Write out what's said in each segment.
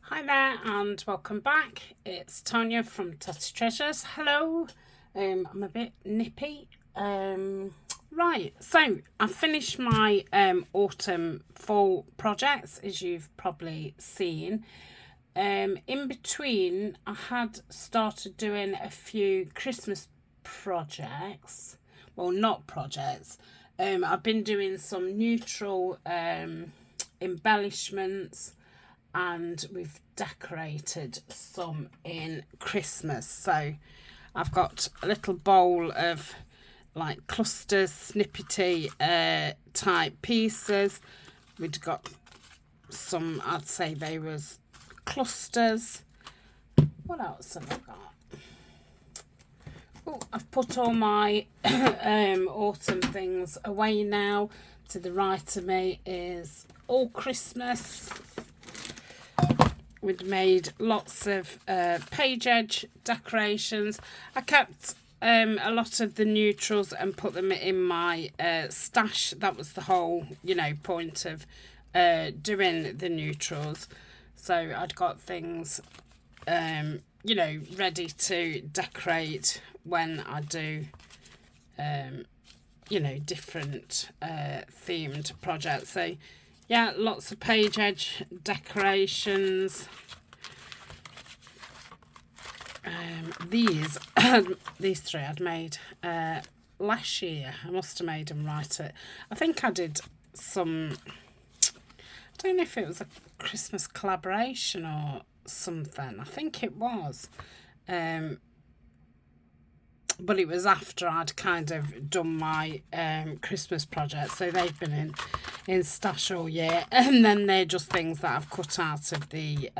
Hi there and welcome back. It's Tania from Tatty Treasures. Hello. I'm a bit nippy. Right, so I finished my autumn fall projects, as you've probably seen. In between, I had started doing a few Christmas projects. Well, not projects. I've been doing some neutral embellishments, and we've decorated some in Christmas. So I've got a little bowl of like clusters, snippety type pieces. We'd got some, I'd say they was clusters. What else have I got? Oh, I've put all my autumn things away now. To the right of me is all Christmas. We'd made lots of page edge decorations. I kept a lot of the neutrals and put them in my stash. That was the whole, point of doing the neutrals. So I'd got things, ready to decorate when I do, different themed projects. So yeah, lots of page edge decorations. These three I'd made last year. I must have made them right I think I did some, I don't know if it was a Christmas collaboration or something. I think it was. But it was after I'd kind of done my Christmas project, so they've been in stash all year, and then they're just things that I've cut out of the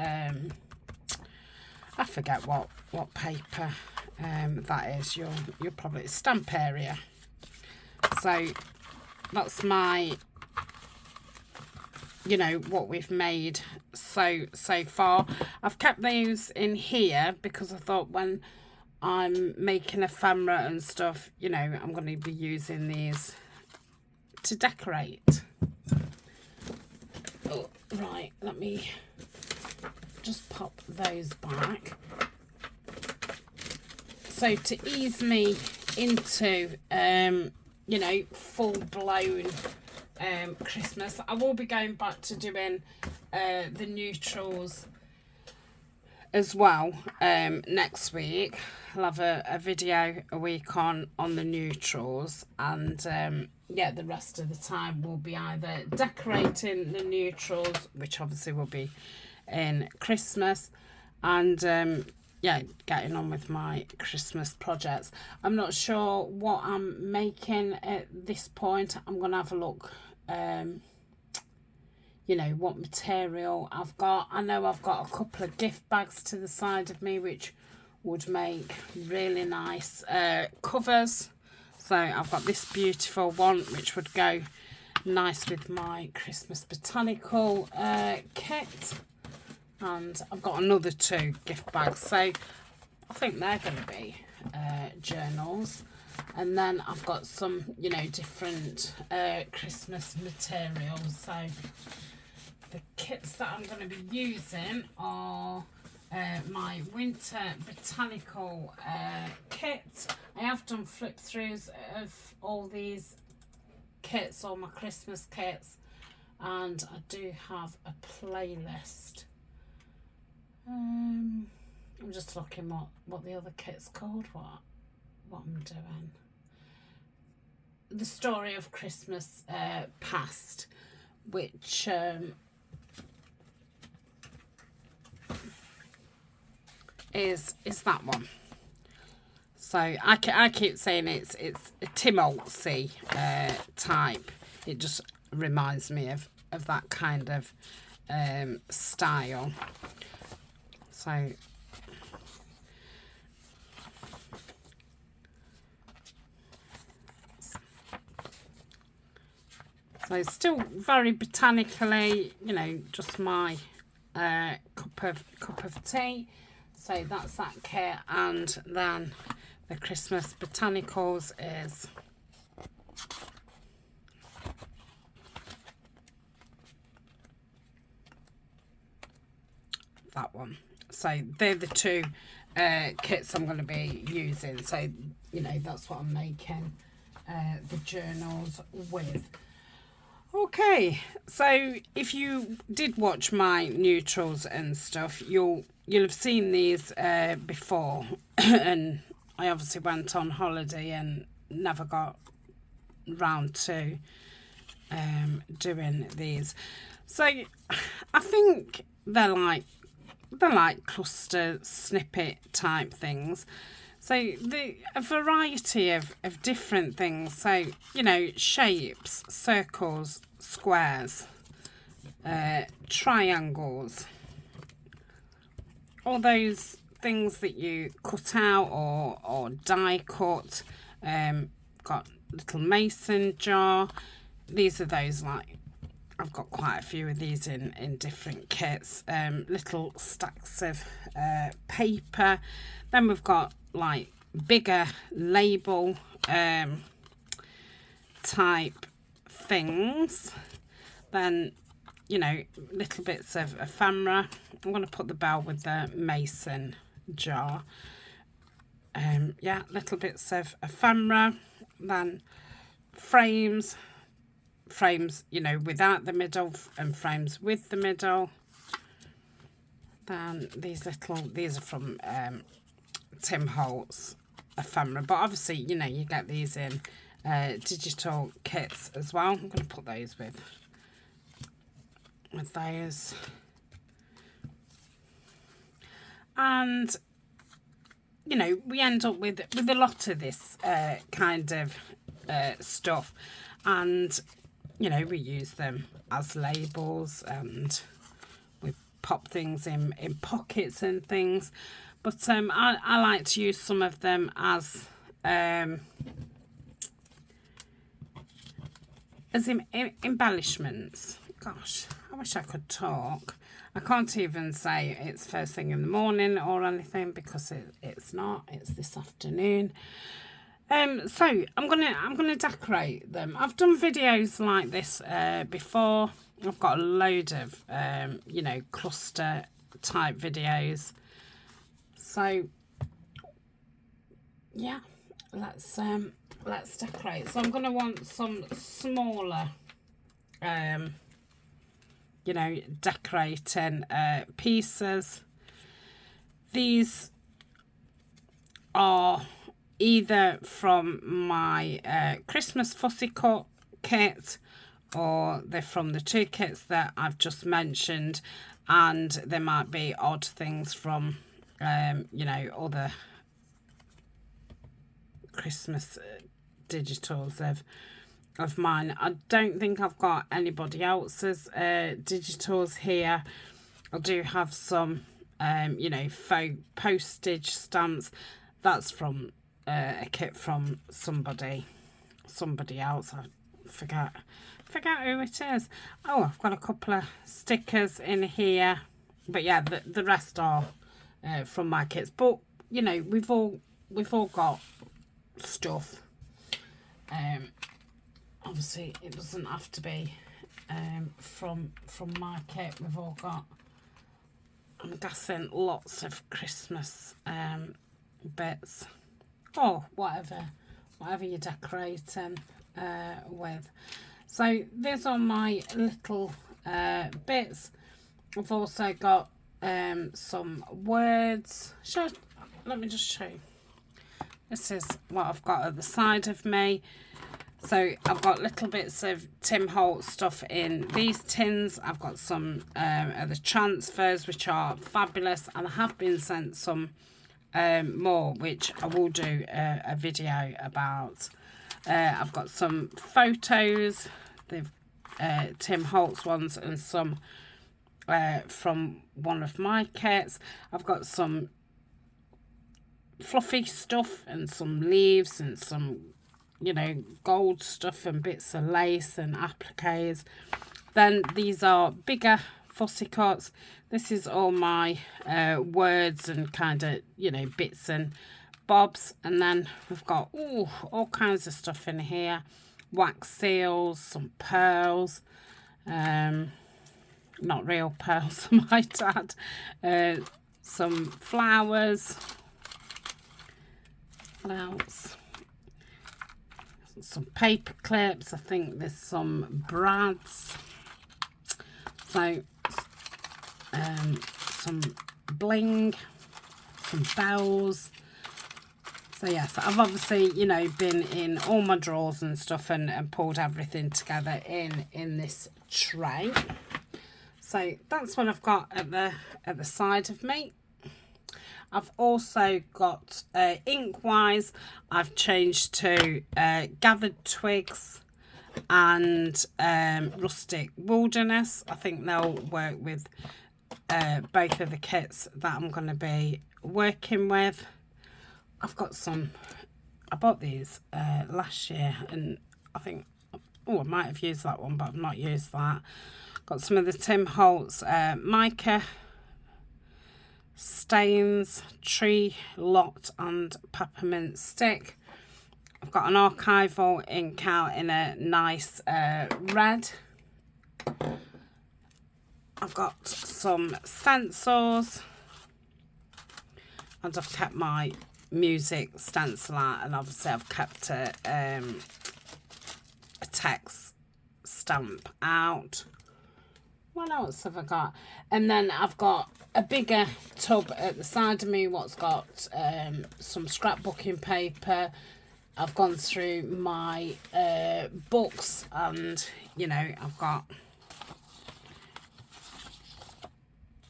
I forget what paper that is. You're probably stamp area. So that's my what we've made so far. I've kept those in here because I thought when I'm making ephemera and stuff, I'm going to be using these to decorate. Oh, right, let me just pop those back. So to ease me into, full-blown Christmas, I will be going back to doing the neutrals as well next week. I'll have a video a week on the neutrals, and the rest of the time we'll be either decorating the neutrals, which obviously will be in Christmas, and getting on with my Christmas projects. I'm not sure what I'm making at this point. I'm gonna have a look what material I've got. I know I've got a couple of gift bags to the side of me which would make really nice covers. So I've got this beautiful one which would go nice with my Christmas botanical kit, and I've got another 2 gift bags, so I think they're going to be journals. And then I've got some different Christmas materials. So the kits that I'm going to be using are my winter botanical kit. I have done flip throughs of all these kits, all my Christmas kits, and I do have a playlist. I'm just looking what the other kit's called, what I'm doing. The Story of Christmas Past, which is that one. So I keep saying it's a Tim Olsey type. It just reminds me of that kind of style. So it's still very botanically, just my cup of tea. So that's that kit, and then the Christmas botanicals is that one. So they're the two kits I'm going to be using. So, you know, that's what I'm making the journals with. Okay, so if you did watch my neutrals and stuff, you'll have seen these before. And I obviously went on holiday and never got round to doing these. So I think they're like cluster snippet type things. So a variety of different things. So, you know, shapes, circles, squares, triangles, all those things that you cut out or die cut. Got little mason jar. These are those, like, I've got quite a few of these in different kits. Little stacks of paper. Then we've got like bigger label type things. Then, you know, little bits of ephemera. I'm going to put the bell with the mason jar. Yeah, little bits of ephemera. Then frames, you know, without the middle, and frames with the middle. Then these are from Tim Holtz ephemera, but obviously, you know, you get these in digital kits as well. I'm going to put those with those. And, you know, we end up with a lot of this kind of stuff, and, you know, we use them as labels, and we pop things in pockets and things. But I like to use some of them as embellishments. Gosh, I wish I could talk. I can't even say it's first thing in the morning or anything, because it's not. It's this afternoon. So I'm gonna decorate them. I've done videos like this before. I've got a load of you know, cluster type videos. So yeah, let's decorate. So I'm gonna want some smaller you know, decorating pieces. These are either from my Christmas fussy cut kit, or they're from the two kits that I've just mentioned, and there might be odd things from you know, other Christmas digitals of mine. I don't think I've got anybody else's digitals here. I do have some you know, faux postage stamps. That's from a kit from somebody else. I forget who it is. Oh, I've got a couple of stickers in here, but yeah, the rest are from my kits. But, you know, we've all got stuff. Obviously it doesn't have to be from my kit. We've all got, I'm guessing, lots of Christmas bits, or whatever you're decorating with. So these are my little bits. I've also got some words. Let me just show you. This is what I've got at the side of me. So I've got little bits of Tim Holtz stuff in these tins. I've got some of the transfers, which are fabulous, and I have been sent some more, which I will do a video about. I've got some photos, the Tim Holtz ones, and some from one of my kits. I've got some fluffy stuff and some leaves and some, you know, gold stuff and bits of lace and appliques. Then these are bigger fussy cuts. This is all my words and kind of, you know, bits and bobs. And then we've got all kinds of stuff in here. Wax seals, some pearls, not real pearls, I might add. Some flowers. What else? Some paper clips. I think there's some brads. So some bling, some bells. So yes, I've obviously, you know, been in all my drawers and stuff and pulled everything together in this tray. So that's what I've got at the side of me. I've also got ink wise, I've changed to Gathered Twigs and Rustic Wilderness. I think they'll work with both of the kits that I'm going to be working with. I've got some, I bought these last year, and I think, oh, I might have used that one, but I've not used that. Got some of the Tim Holtz mica stains, Tree Lot and Peppermint Stick. I've got an archival ink out in a nice red. I've got some stencils, and I've kept my music stencil out, and obviously I've kept a text stamp out. What else have I got? And then I've got a bigger tub at the side of me what's got some scrapbooking paper. I've gone through my books, and you know, I've got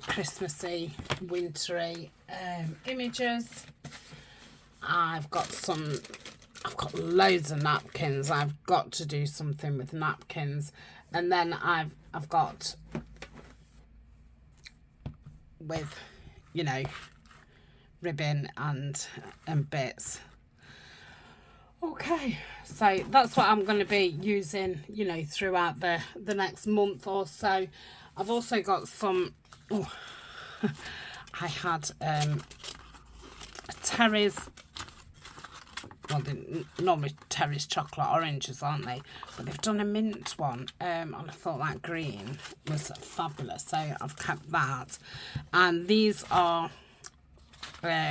Christmassy, wintry images. I've got loads of napkins. I've got to do something with napkins. And then I've got with, you know, ribbon and bits. Okay, so that's what I'm going to be using, you know, throughout the next month or so. I've also got some, oh, I had Terry's, well, normally Terry's chocolate oranges, aren't they? But they've done a mint one, and I thought that green was fabulous, so I've kept that. And these are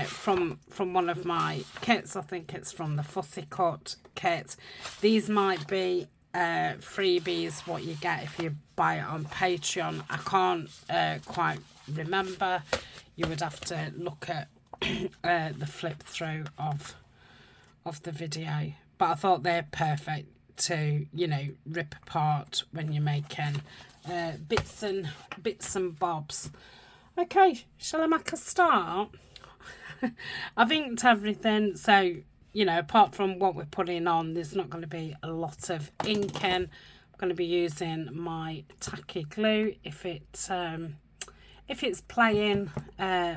from one of my kits. I think it's from the Fussy Cut kit. These might be freebies, what you get if you buy it on Patreon. I can't quite remember. You would have to look at the flip through of the video, but I thought they're perfect to, you know, rip apart when you're making bits and bobs. Okay, shall I make a start? I've inked everything, so, you know, apart from what we're putting on, there's not going to be a lot of inking. I'm going to be using my tacky glue if it's playing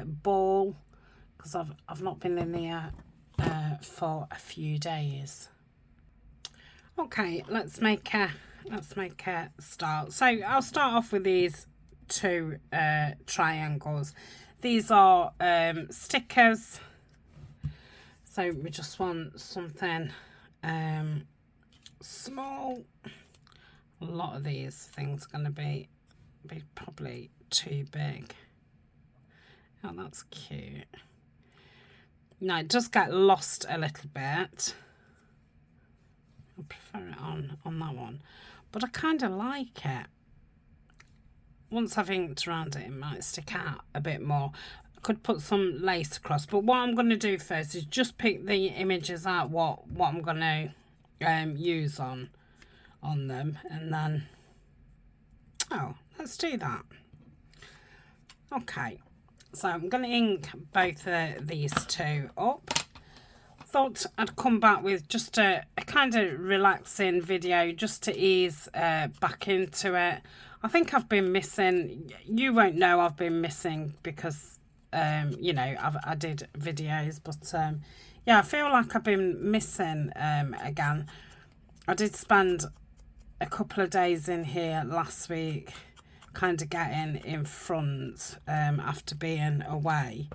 ball, because I've not been in here for a few days. Okay, let's make a start. So I'll start off with these two triangles. These are stickers, so we just want something small. A lot of these things are going to be probably too big. Oh, that's cute. No, it does get lost a little bit. I prefer it on that one, but I kind of like it. Once I've inked around it, it might stick out a bit more. I could put some lace across, but what I'm going to do first is just pick the images out what I'm going to use on them, and then, oh, let's do that. Okay, so I'm going to ink both these two up. Thought I'd come back with just a kind of relaxing video just to ease back into it. I think I've been missing, you won't know I've been missing because, you know, I did videos, but yeah, I feel like I've been missing again. I did spend a couple of days in here last week kind of getting in front after being away.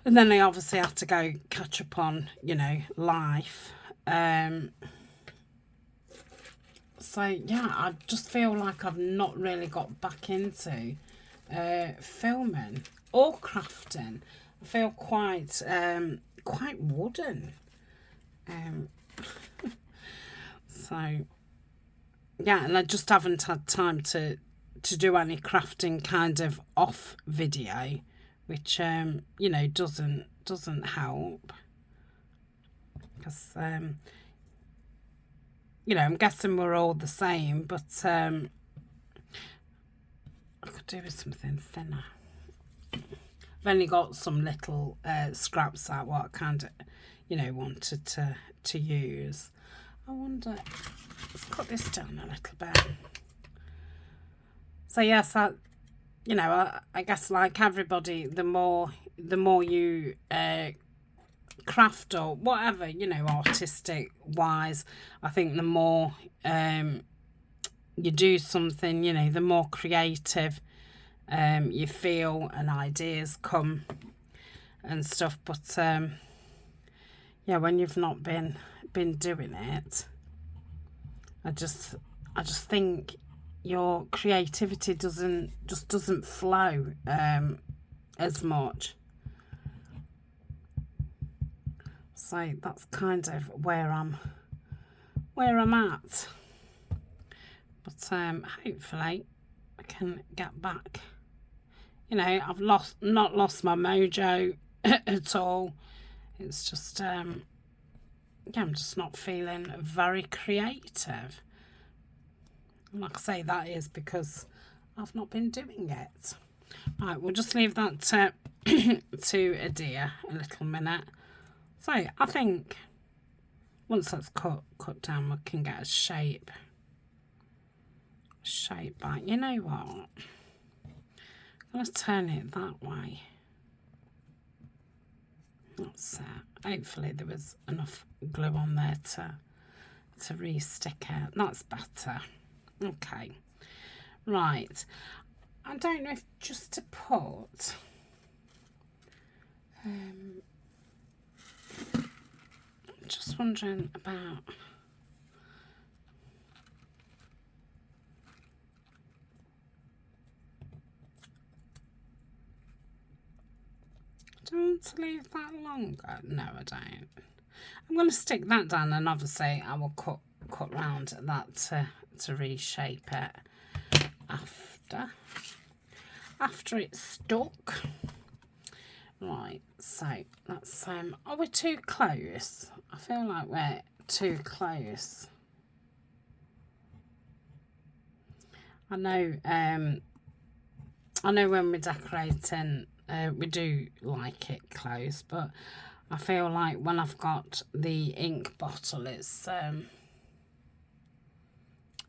And then I obviously had to go catch up on, you know, life. So yeah, I just feel like I've not really got back into filming or crafting. I feel quite wooden. So yeah, and I just haven't had time to do any crafting kind of off video, which you know, doesn't help, because you know, I'm guessing we're all the same, but I could do with something thinner. I've only got some little scraps out what I kind of, you know, wanted to use. I wonder, let's cut this down a little bit. So yes, you know, I guess like everybody, the more you craft or whatever, you know, artistic wise, I think the more you do something, you know, the more creative you feel and ideas come and stuff. But yeah, when you've not been doing it, I just think your creativity doesn't flow as much. So that's kind of where I'm at. But hopefully I can get back. You know, I've not lost my mojo at all. It's just yeah, I'm just not feeling very creative. Like I say, that is because I've not been doing it. Right, we'll just leave that to adhere a little minute. So I think once that's cut down, we can get a shape back. You know what? I'm going to turn it that way. That's it. Hopefully there was enough glue on there to re-stick it. That's better. Okay. Right. I don't know if just to put just wondering about do I want to leave that longer? No, I don't. I'm going to stick that down, and obviously I will cut round that to reshape it after it's stuck. Right, so that's are we too close? I feel like we're too close. I know when we're decorating we do like it close, but I feel like when I've got the ink bottle, it's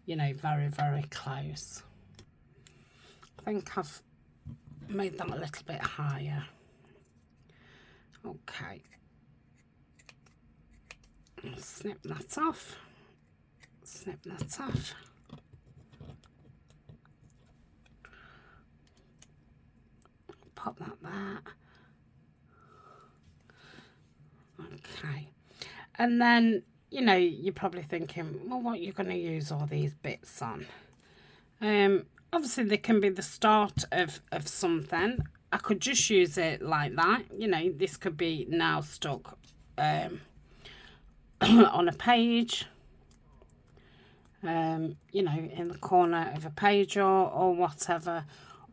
you know, very, very close. I think I've made them a little bit higher. Okay. I'll snip that off. Snip that off. Pop that there. Okay. And then, you know, you're probably thinking, well, what are you going to use all these bits on? Obviously, they can be the start of something. I could just use it like that. You know, this could be now stuck on a page. You know, in the corner of a page or whatever.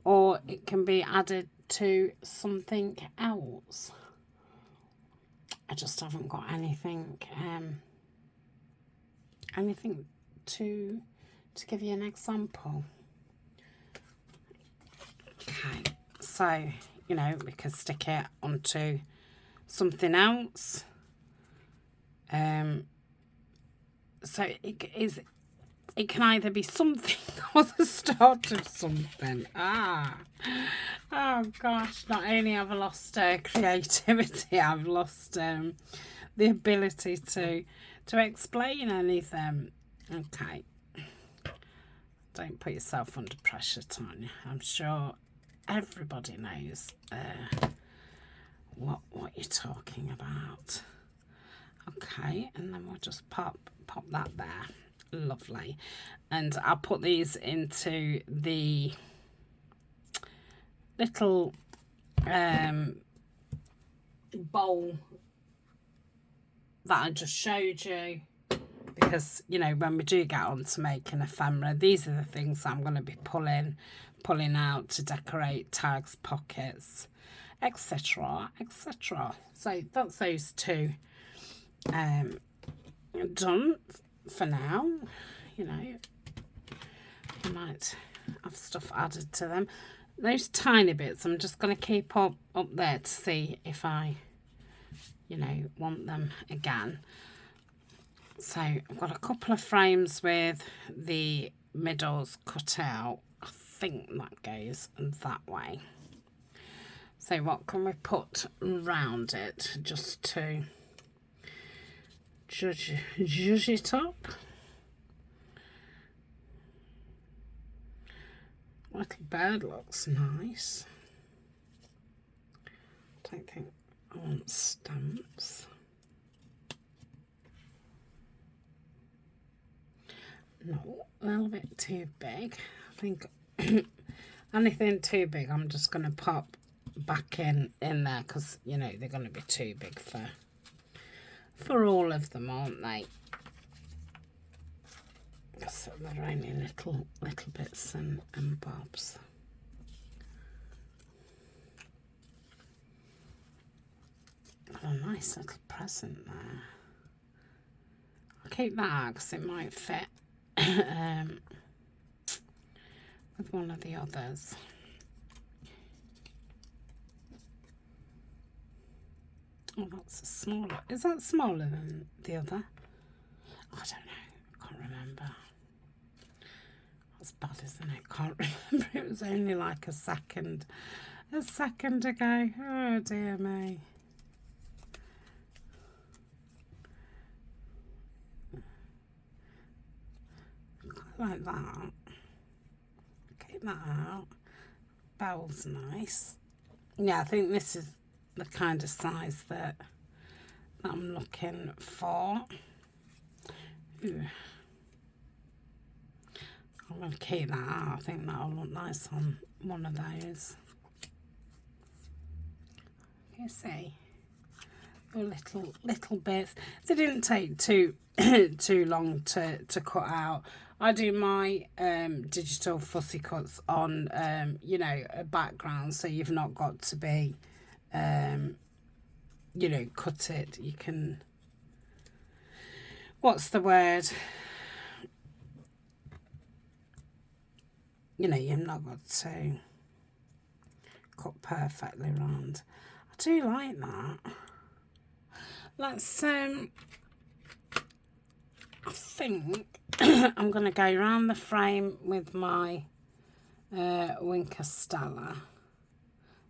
Or it can be added to something else. I just haven't got anything to give you an example. Okay, so you know, we can stick it onto something else. So it can either be something or the start of something. Oh gosh, not only have I lost creativity, I've lost the ability to explain anything. Okay. Don't put yourself under pressure, Tania. I'm sure everybody knows what you're talking about. Okay, and then we'll just pop that there. lovely. And I'll put these into the little bowl that I just showed you, because you know, when we do get on to making ephemera, these are the things I'm going to be pulling out to decorate tags, pockets, etc, etc. So that's those two done for now. You know, I might have stuff added to them. Those tiny bits I'm just going to keep up there to see if I, you know, want them again. So I've got a couple of frames with the middles cut out. I think that goes that way. So what can we put around it just to judge it up? Little bird looks nice. Don't think I want stamps. No, a little bit too big. I think anything too big I'm just going to pop back in there, because you know they're going to be too big for all of them, aren't they? So they're only little bits and bobs. Oh, a nice little present there. I'll keep that out because it might fit with one of the others. Oh, that's a smaller. Is that smaller than the other? I don't know. I can't remember. That's bad, isn't it? Can't remember. It was only like a second ago. Oh dear me. Like that. Keep that out. Bowl's nice. Yeah, I think this is the kind of size that I'm looking for. Ooh. I'm going to keep that out. I think that'll look nice on one of those. You see, little bits. They didn't take too long to cut out. I do my digital fussy cuts on you know, a background, so you've not got to be you know, cut it. You can, what's the word? You know, you've not got to cut perfectly round. I do like that. Let's I think I'm going to go around the frame with my Winker Stella.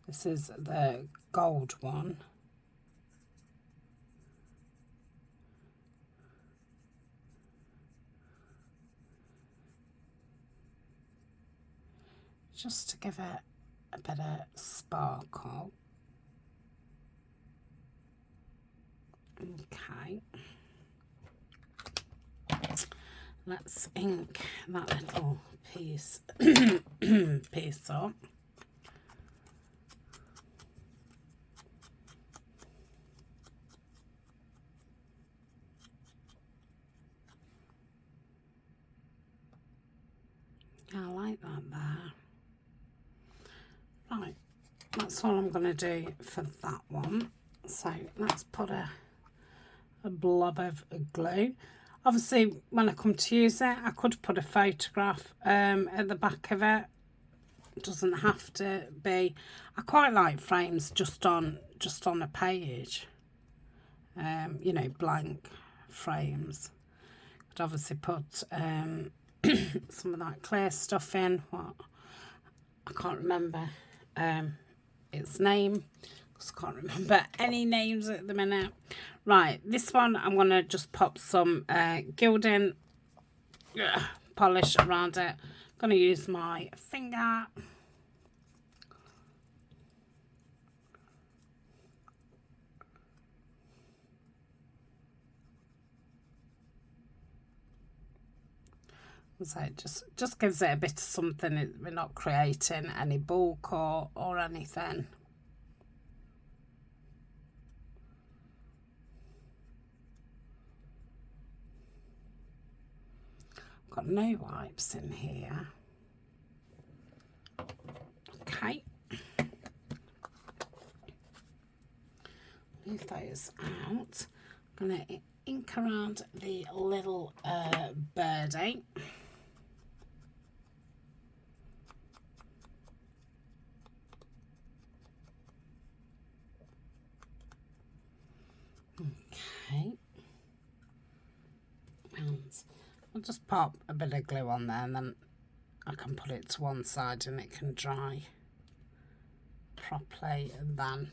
This is the gold one. Just to give it a bit of sparkle. Okay. Let's ink that little piece up. I like that there. Right, that's all I'm going to do for that one. So let's put a blob of glue. Obviously, when I come to use it, I could put a photograph at the back of it. It doesn't have to be. I quite like frames just on a page. You know, blank frames. Could obviously put some of that clear stuff in. What, I can't remember its name, because I can't remember any names at the minute. Right, this one I'm going to just pop some gilding polish around it. I'm going to use my finger. So it just gives it a bit of something. We're not creating any bulk or anything. Got no wipes in here. Okay. Leave those out. I'm going to ink around the little birdie. Okay. And I'll just pop a bit of glue on there, and then I can put it to one side and it can dry properly. And then,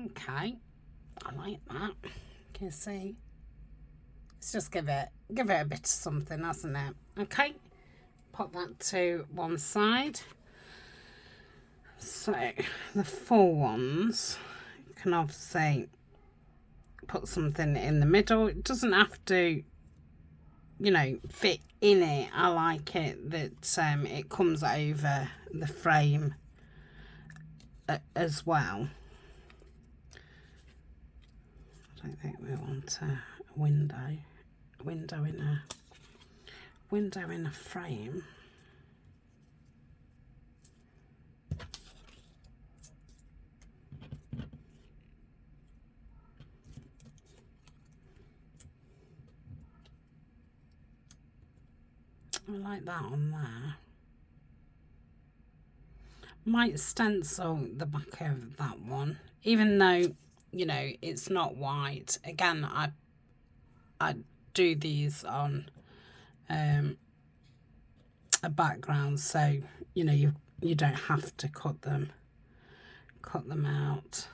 okay, I like that. Can you see? Let's just give it a bit of something, hasn't it? Okay, pop that to one side. So the full ones, you can obviously put something in the middle. It doesn't have to, you know, fit in it. I like it that it comes over the frame as well. I don't think we want a window in a frame. I like that on there. Might stencil the back of that one, even though, you know, it's not white. Again, I do these on a background, so you know you don't have to cut them out.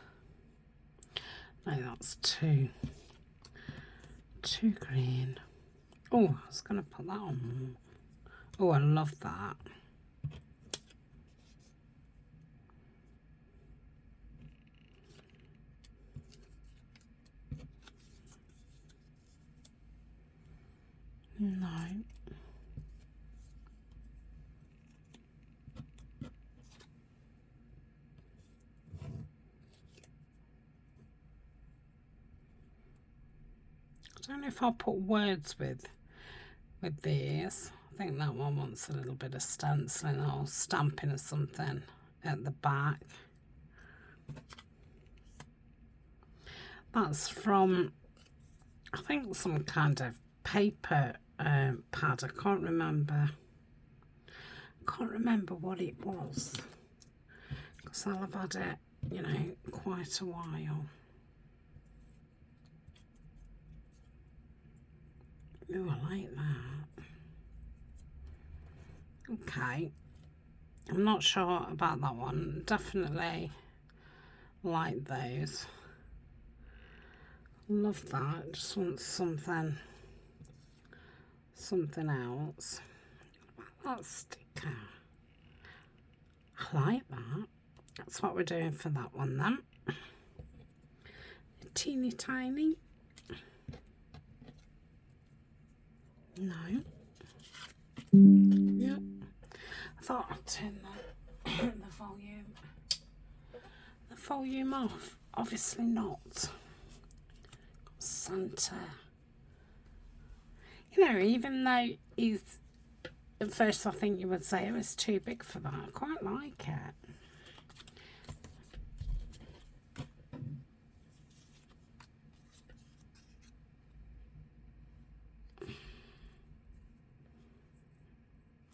No, that's too green. Oh, I was gonna put that on. Oh, I love that. No. I don't know if I'll put words with these. I think that one wants a little bit of stenciling or stamping or something at the back. That's from, I think, some kind of paper pad. I can't remember what it was, because I'll have had it, you know, quite a while. Oh, I like that. Okay, I'm not sure about that one. Definitely like those. Love that. Just want something else. That sticker, I like that. That's what we're doing for that one then. Teeny tiny. No. Yep. I thought I'd turn the volume off. Obviously not. Santa. You know, even though he's, at first I think you would say it was too big for that, I quite like it.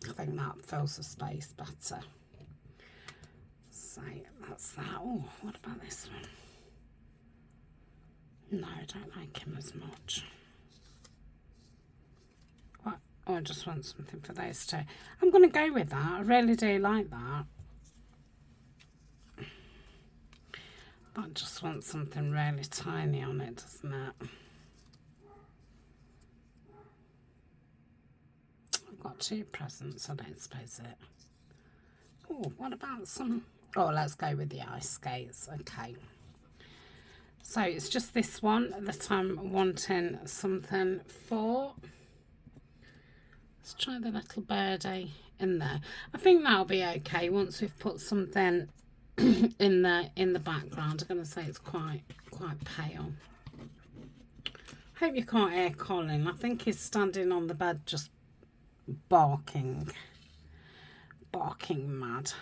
I think that fills the space better. So that's that. Oh, what about this one? No, I don't like him as much. What? Oh, I just want something for those two. I'm going to go with that. I really do like that. That just wants something really tiny on it, doesn't it? I've got two presents, I don't suppose it. Oh, what about some? Oh, let's go with the ice skates. Okay. So it's just this one that I'm wanting something for. Let's try the little birdie in there. I think that'll be okay once we've put something in the background. I'm going to say it's quite pale. Hope you can't hear Colin. I think he's standing on the bed just barking mad.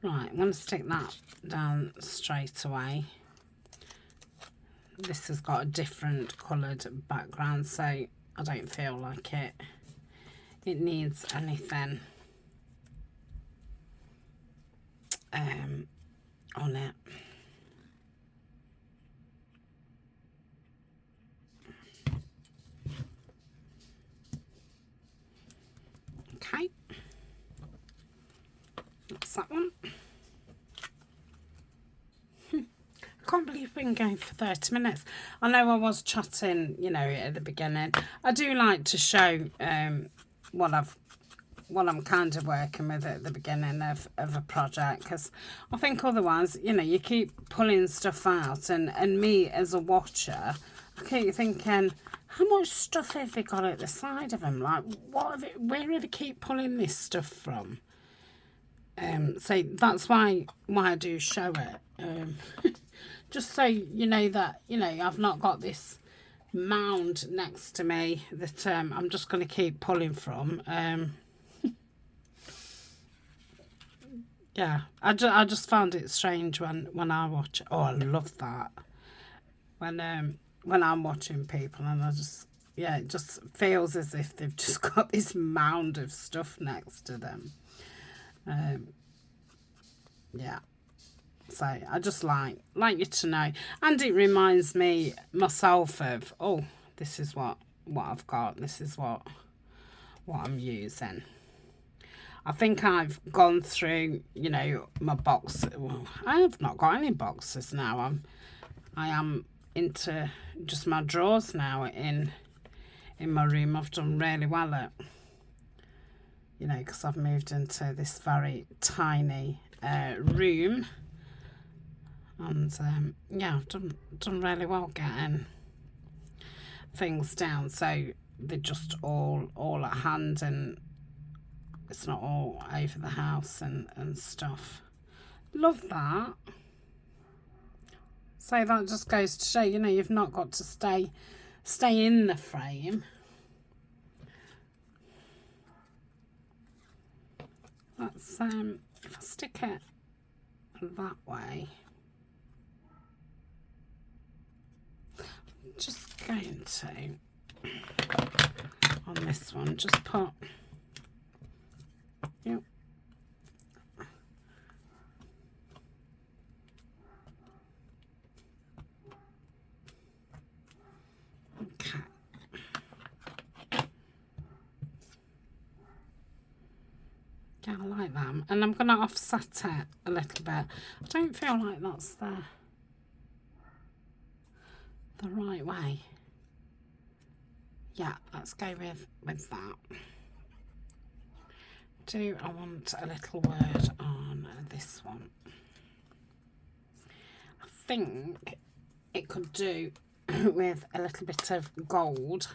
Right, I'm going to stick that down straight away. This has got a different coloured background, so I don't feel like it needs anything on it. Okay, that's that one. I can't believe we've been going for 30 minutes. I know I was chatting, you know, at the beginning. I do like to show what I'm kind of working with at the beginning of a project, because I think otherwise, you know, you keep pulling stuff out, and me as a watcher, I keep thinking, how much stuff have they got at the side of them? Like, where do they keep pulling this stuff from? So that's why I do show it. Just so you know that, you know, I've not got this mound next to me that I'm just going to keep pulling from. Yeah, I just found it strange when I watch. Oh, I love that when I'm watching people, and I just, yeah, it just feels as if they've just got this mound of stuff next to them. Yeah. So I just like you to know, and it reminds me myself of, oh, this is what I've got. This is what I'm using. I think I've gone through, you know, my box. Well, I have not got any boxes now. I am into just my drawers now in my room. I've done really well at, you know, because I've moved into this very tiny room. And yeah, I've done really well getting things down, so they're just all at hand, and it's not all over the house and stuff. Love that. So that just goes to show, you know, you've not got to stay in the frame. That's if I stick it that way. Just going to, on this one, just put, yep. Okay. Yeah, I like that. And I'm going to offset it a little bit. I don't feel like that's the right way. Yeah, let's go with that. Do I want a little word on this one? I think it could do with a little bit of gold.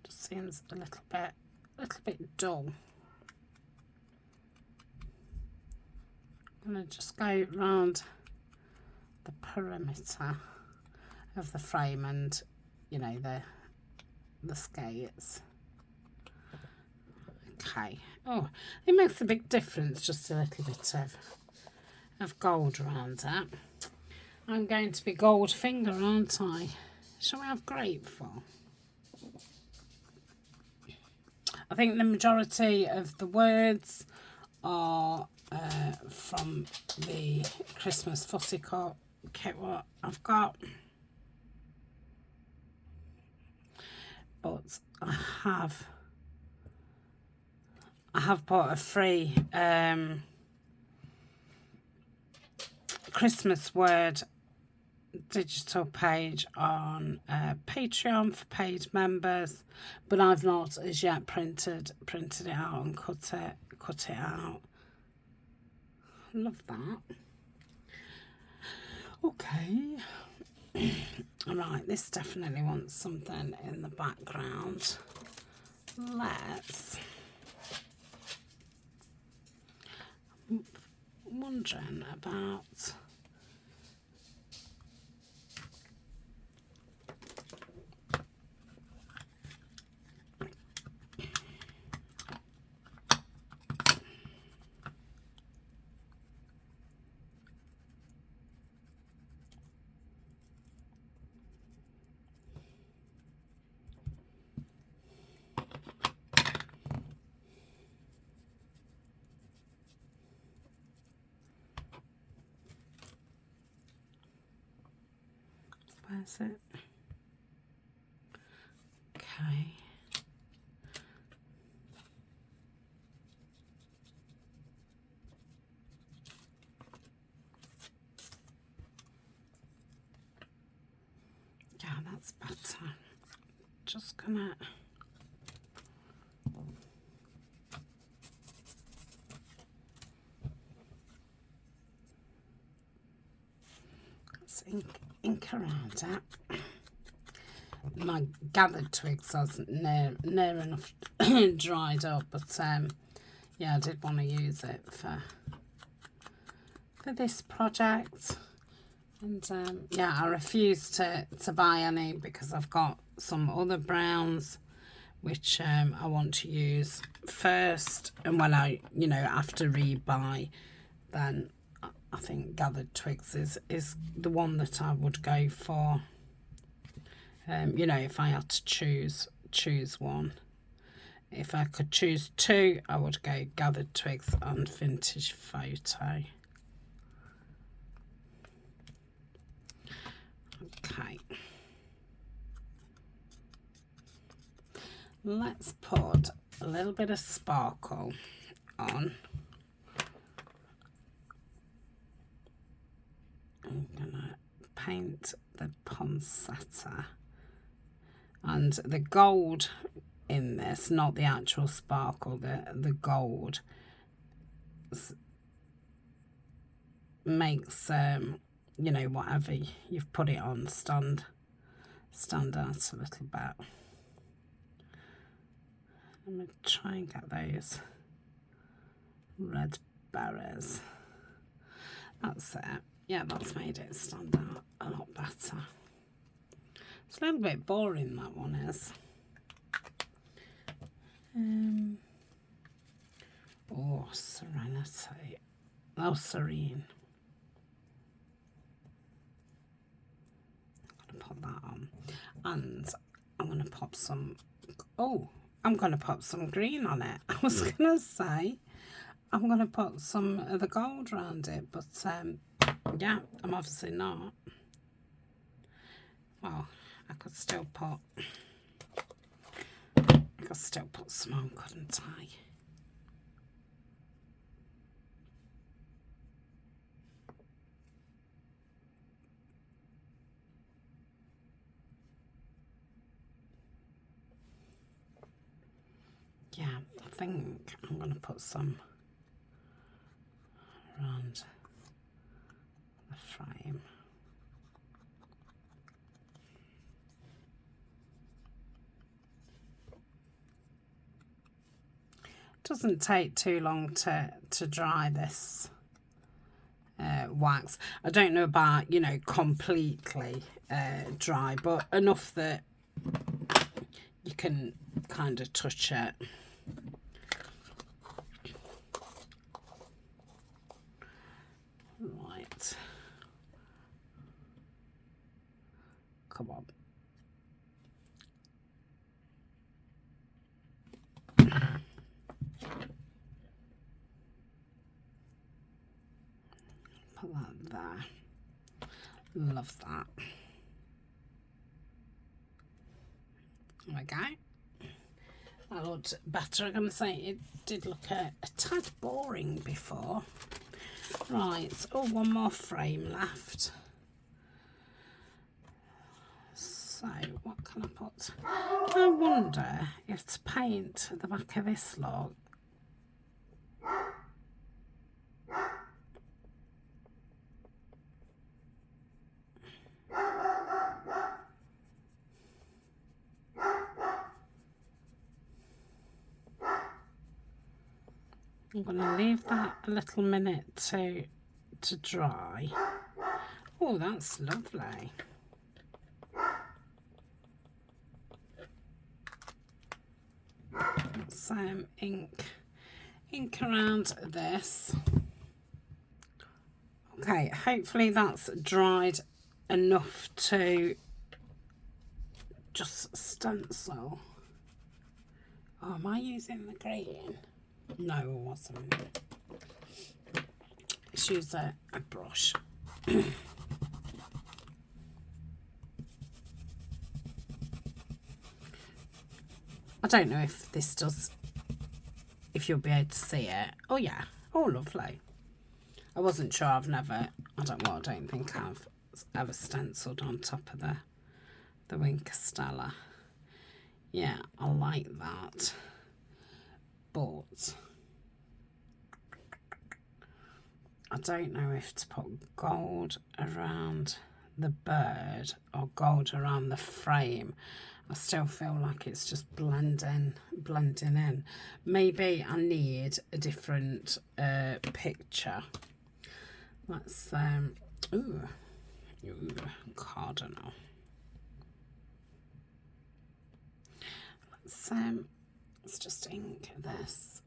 Just seems a little bit dull. I'm going to just go round the perimeter of the frame, and you know, the skates. Okay. Oh, it makes a big difference, just a little bit of gold around that. I'm going to be gold finger, aren't I? Shall we have grateful? I think the majority of the words are from the Christmas fussy kit what I've got. But I have bought a free Christmas word digital page on Patreon for paid members, but I've not as yet printed it out and cut it out. Love that. Okay. Right, this definitely wants something in the background. I'm wondering about where's it? Okay. Yeah, that's better. Just gonna ink around it. My gathered twigs are near enough dried up, but yeah, I did want to use it for this project. And yeah, I refuse to buy any because I've got some other browns which I want to use first, and when I, you know, after rebuy, then I think gathered twigs is the one that I would go for. You know, if I had to choose one. If I could choose two, I would go gathered twigs and vintage photo. Okay. Let's put a little bit of sparkle on. I'm gonna paint the poinsettia, and the gold in this, not the actual sparkle, the gold makes you know, whatever you've put it on stand out a little bit. I'm going to try and get those red berries. That's it. Yeah, that's made it stand out a lot better. It's a little bit boring, that one is. Oh, serenity. Oh, serene. I'm going to put that on. And I'm going to pop some... Oh, I'm going to put some green on it. I was going to say I'm going to put some of the gold around it, but yeah, I'm obviously not. Well, I could still put some on, couldn't I? Yeah, I think I'm going to put some around the frame. Doesn't take too long to dry this wax. I don't know about, you know, completely dry, but enough that you can kind of touch it. Right. Come on. Put that there. Love that. There we go. That looked better. I'm going to say it did look a tad boring before. Right. Oh, one more frame left. So, what can I put? I wonder if to paint the back of this log. I'm going to leave that a little minute to dry. Oh, that's lovely. Some ink around this. Okay, hopefully that's dried enough to just stencil. Oh, am I using the green? No, I wasn't. Let's use a brush. I don't know if this does, if you'll be able to see it. Oh yeah, oh lovely. I wasn't sure, I don't think I've ever stenciled on top of the Wink Stella. Yeah, I like that. But I don't know if to put gold around the bird or gold around the frame. I still feel like it's just blending in. Maybe I need a different picture. Let's cardinal. Let's just ink this.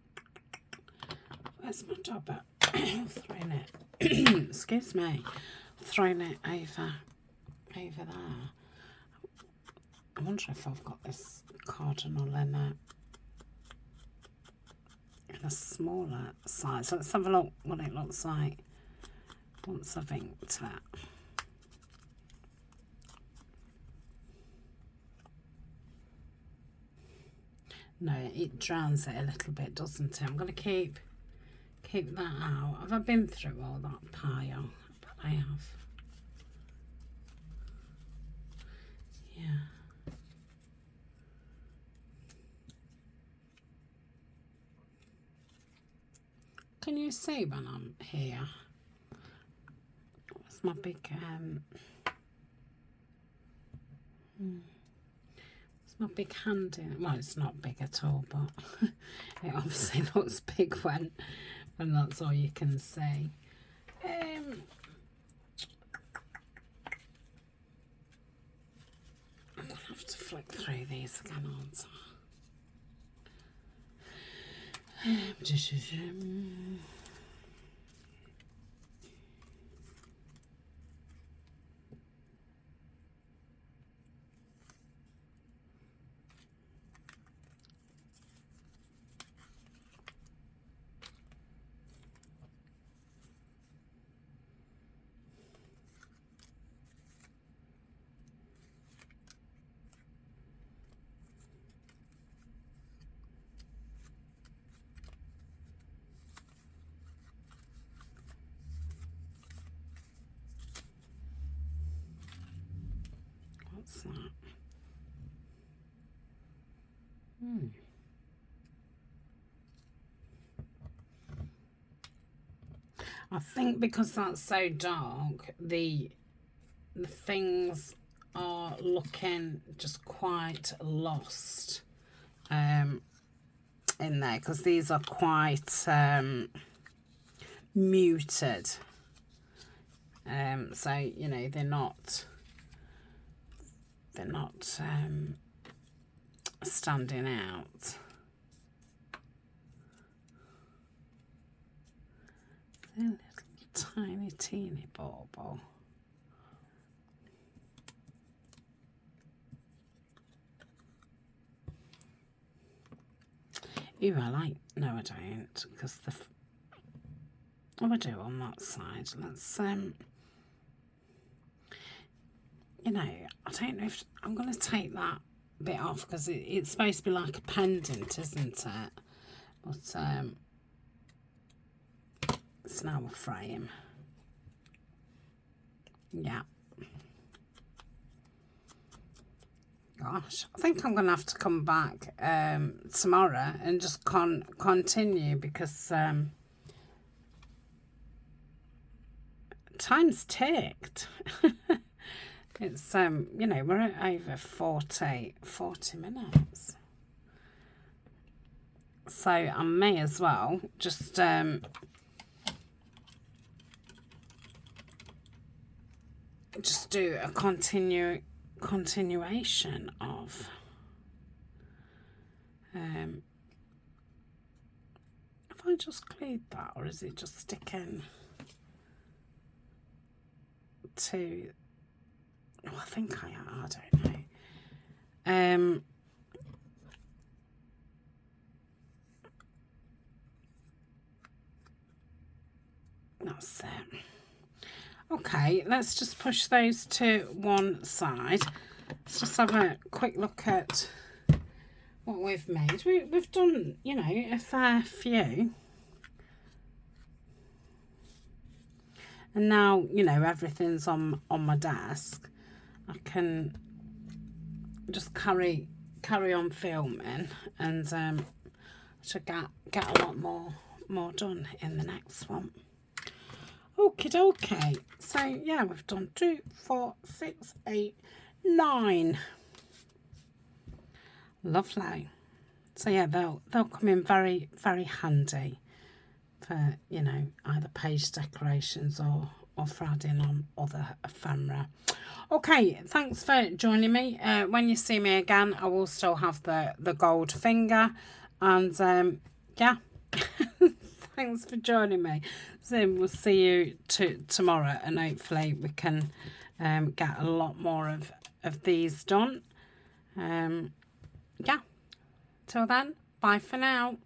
Where's my dauber? Throwing it. Excuse me. Throwing it over there. I wonder if I've got this cardinal in a smaller size. Let's have a look what it looks like once I've inked it. No, it drowns it a little bit, doesn't it? I'm going to keep that out. Have I been through all that pile? But I have. Yeah. Can you see when I'm here? What's my big my big hand in? Well, it's not big at all, but it obviously looks big when that's all you can see. I'm gonna have to flick through these again, aren't I? What's that? I think because that's so dark, the things are looking just quite lost in there, because these are quite muted. So, you know, they're not standing out. They're a little tiny, teeny bauble. Ooh, I like, no I don't, because I do on that side. Let's, you know, I don't know if, I'm going to take that bit off, because it's supposed to be like a pendant, isn't it? But, it's now a frame. Yeah. Gosh, I think I'm going to have to come back tomorrow and just continue, because time's ticked. It's, you know, we're at over 40 minutes. So I may as well just do a continuation of have I just glued that, or is it just sticking to, oh, I think I don't know. That's it. Okay, let's just push those to one side. Let's just have a quick look at what we've made. We've done, you know, a fair few. And now, you know, everything's on my desk. I can just carry on filming, and should get a lot more done in the next one. Okie dokie. So yeah, we've done 2, 4, 6, 8, 9. Lovely. So yeah, they'll come in very, very handy for, you know, either page decorations or for adding on other ephemera. Okay, thanks for joining me. When you see me again, I will still have the gold finger, and yeah. Thanks for joining me. So we'll see you tomorrow, and hopefully we can get a lot more of these done. Yeah. Till then, bye for now.